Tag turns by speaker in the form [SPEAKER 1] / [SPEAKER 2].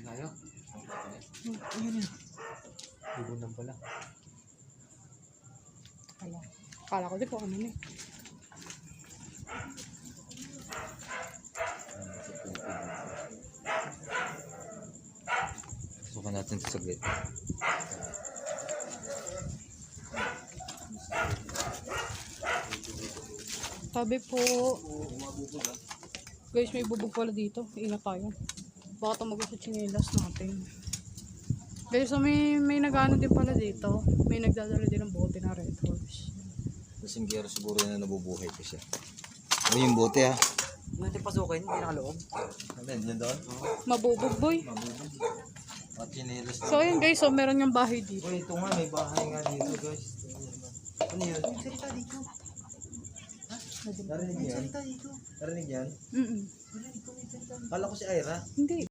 [SPEAKER 1] Tayo.
[SPEAKER 2] Ayan na.
[SPEAKER 1] Ibunan pala.
[SPEAKER 2] Kala ko di po ano na eh.
[SPEAKER 1] Sukan natin sa saglit.
[SPEAKER 2] Sabi po, guys, may bubog pala dito. Ingat tayo. Baka tumagos sa tsinelas natin. Guys, so may nagano din pala dito. May nagdadala din ng bote na Red Horse.
[SPEAKER 1] Lasinggero siguro na nabubuhay ko siya. O yung bote ha.
[SPEAKER 3] Natin pasukin, hindi nakaloob.
[SPEAKER 1] Ano yun doon?
[SPEAKER 2] Mabubog boy.
[SPEAKER 1] At chinelas.
[SPEAKER 2] So ayun guys, so meron yung bahay dito.
[SPEAKER 1] Uy, ito nga, may bahay nga dito guys. Ano yun?
[SPEAKER 3] May salita dito.
[SPEAKER 1] Narinig
[SPEAKER 3] May
[SPEAKER 1] yan?
[SPEAKER 3] salita dito.
[SPEAKER 1] Narinig yan?
[SPEAKER 2] Mm-mm.
[SPEAKER 3] Narinig ko may salita.
[SPEAKER 1] Kala ko si Ira.
[SPEAKER 2] Hindi.